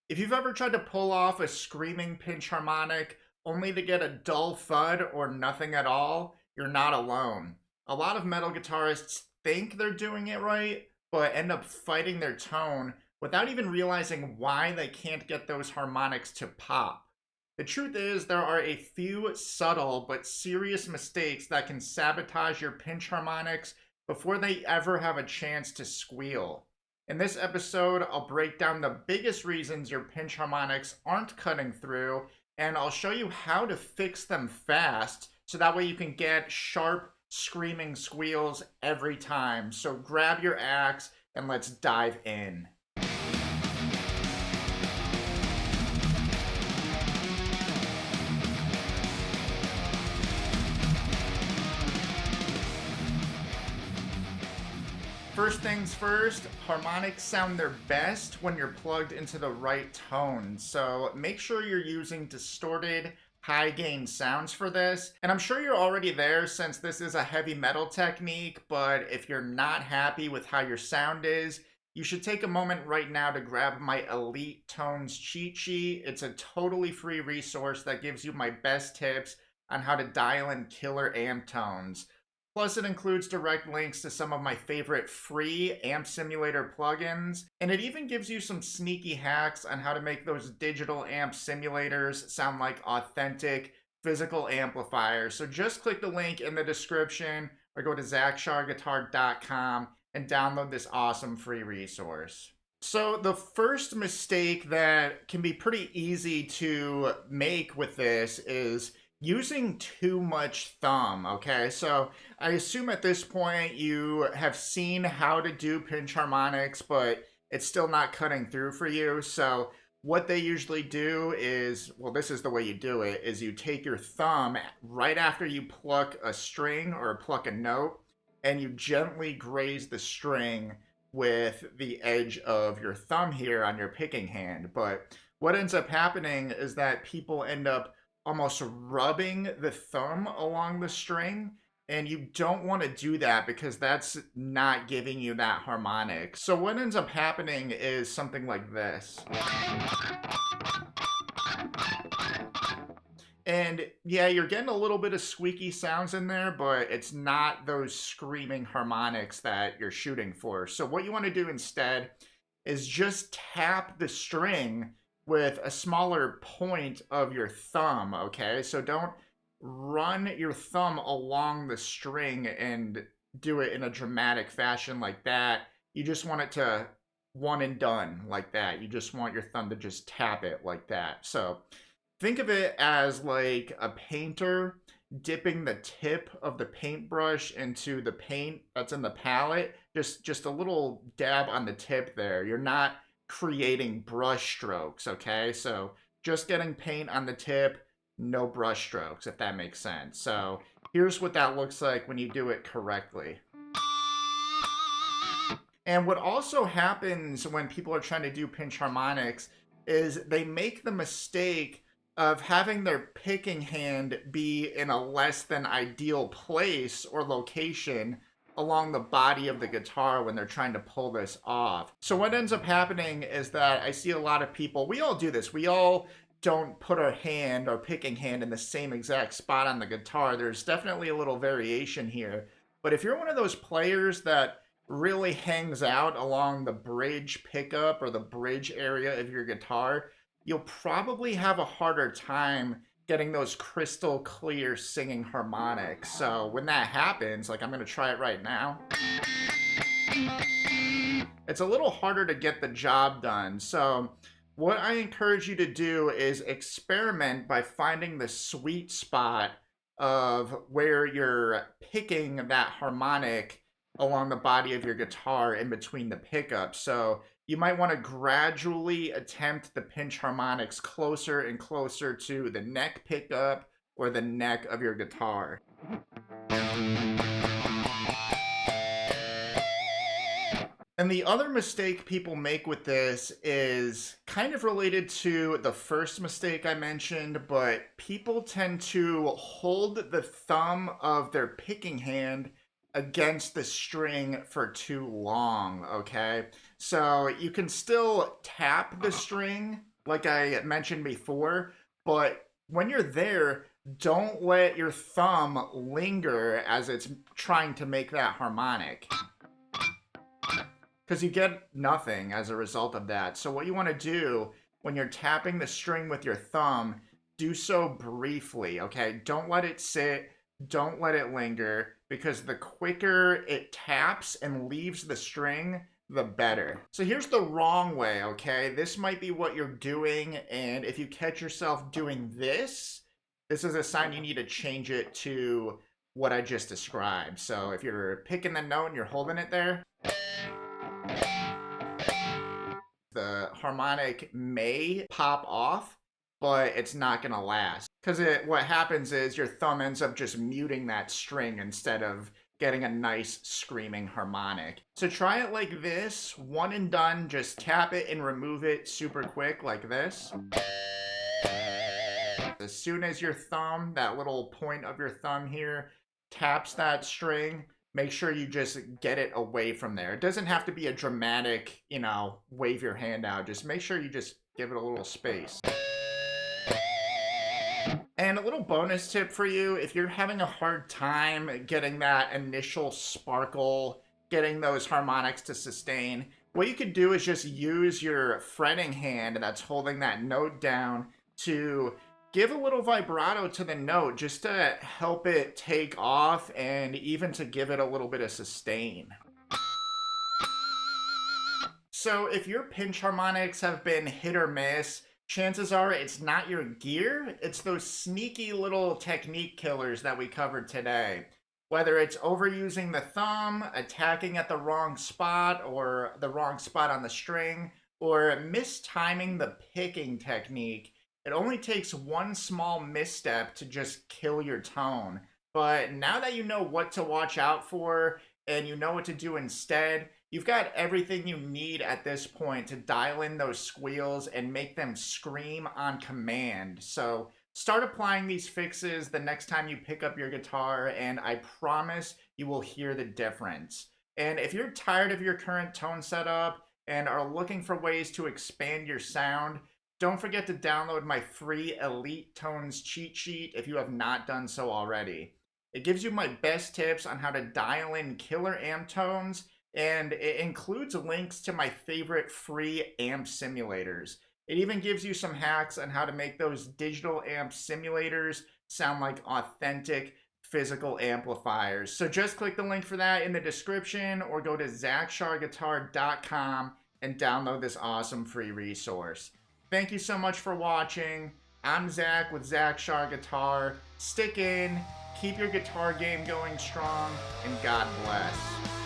If you've ever tried to pull off a screaming pinch harmonic only to get a dull thud or nothing at all, you're not alone. A lot of metal guitarists think they're doing it right, but end up fighting their tone without even realizing why they can't get those harmonics to pop. The truth is, there are a few subtle but serious mistakes that can sabotage your pinch harmonics before they ever have a chance to squeal. In this episode, I'll break down the biggest reasons your pinch harmonics aren't cutting through, and I'll show you how to fix them fast so that way you can get sharp, screaming squeals every time. So grab your axe and let's dive in. First things first, harmonics sound their best when you're plugged into the right tone. So make sure you're using distorted, high gain sounds for this. And I'm sure you're already there since this is a heavy metal technique, but if you're not happy with how your sound is, you should take a moment right now to grab my Elite Tones cheat sheet. It's a totally free resource that gives you my best tips on how to dial in killer amp tones. Plus, it includes direct links to some of my favorite free amp simulator plugins, and it even gives you some sneaky hacks on how to make those digital amp simulators sound like authentic physical amplifiers. So just click the link in the description or go to zachsharguitar.com and download this awesome free resource. So the first mistake that can be pretty easy to make with this is using too much thumb, okay? So I assume at this point you have seen how to do pinch harmonics, but it's still not cutting through for you. So what they usually do is, well, this is the way you do it, is you take your thumb right after you pluck a string or pluck a note, and you gently graze the string with the edge of your thumb here on your picking hand. But what ends up happening is that people end up almost rubbing the thumb along the string, and you don't want to do that because that's not giving you that harmonic. So what ends up happening is something like this. And yeah, you're getting a little bit of squeaky sounds in there, but it's not those screaming harmonics that you're shooting for. So what you want to do instead is just tap the string with a smaller point of your thumb, okay? So don't run your thumb along the string and do it in a dramatic fashion like that. You just want it to one and done like that. You just want your thumb to just tap it like that. So think of it as like a painter dipping the tip of the paintbrush into the paint that's in the palette. Just a little dab on the tip there. You're not creating brush strokes, okay? So just getting paint on the tip, no brush strokes, if that makes sense. So here's what that looks like when you do it correctly. And what also happens when people are trying to do pinch harmonics is they make the mistake of having their picking hand be in a less than ideal place or location along the body of the guitar when they're trying to pull this off. So what ends up happening is that I see a lot of people, we all do this, we all don't put our hand, our picking hand, in the same exact spot on the guitar. There's definitely a little variation here. But if you're one of those players that really hangs out along the bridge pickup or the bridge area of your guitar, you'll probably have a harder time getting those crystal clear singing harmonics. So when that happens, like I'm going to try it right now, it's a little harder to get the job done. So what I encourage you to do is experiment by finding the sweet spot of where you're picking that harmonic along the body of your guitar in between the pickups. So you might want to gradually attempt the pinch harmonics closer and closer to the neck pickup or the neck of your guitar. And the other mistake people make with this is kind of related to the first mistake I mentioned, but people tend to hold the thumb of their picking hand against the string for too long, okay? So you can still tap the string like I mentioned before, but when you're there, don't let your thumb linger as it's trying to make that harmonic, because you get nothing as a result of that. So what you want to do when you're tapping the string with your thumb, do so briefly, okay? Don't let it sit, don't let it linger, because the quicker it taps and leaves the string, the better. So here's the wrong way, okay? This might be what you're doing, and if you catch yourself doing this, this is a sign you need to change it to what I just described. So if you're picking the note and you're holding it there, the harmonic may pop off, but it's not gonna last. Because what happens is your thumb ends up just muting that string instead of getting a nice screaming harmonic. So try it like this, one and done, just tap it and remove it super quick like this. As soon as your thumb, that little point of your thumb here, taps that string, make sure you just get it away from there. It doesn't have to be a dramatic, wave your hand out. Just make sure you just give it a little space. And a little bonus tip for you, if you're having a hard time getting that initial sparkle, getting those harmonics to sustain, what you could do is just use your fretting hand that's holding that note down to give a little vibrato to the note just to help it take off and even to give it a little bit of sustain. So if your pinch harmonics have been hit or miss, chances are it's not your gear, it's those sneaky little technique killers that we covered today. Whether it's overusing the thumb, attacking at the wrong spot or the wrong spot on the string, or mistiming the picking technique, it only takes one small misstep to just kill your tone. But now that you know what to watch out for and you know what to do instead, you've got everything you need at this point to dial in those squeals and make them scream on command. So start applying these fixes the next time you pick up your guitar, and I promise you will hear the difference. And if you're tired of your current tone setup and are looking for ways to expand your sound, don't forget to download my free Elite Tones cheat sheet if you have not done so already. It gives you my best tips on how to dial in killer amp tones, and it includes links to my favorite free amp simulators. It even gives you some hacks on how to make those digital amp simulators sound like authentic physical amplifiers. So just click the link for that in the description or go to zachsharguitar.com and download this awesome free resource. Thank you so much for watching. I'm Zach with Zach Shar Guitar. Stick in, keep your guitar game going strong, and God bless.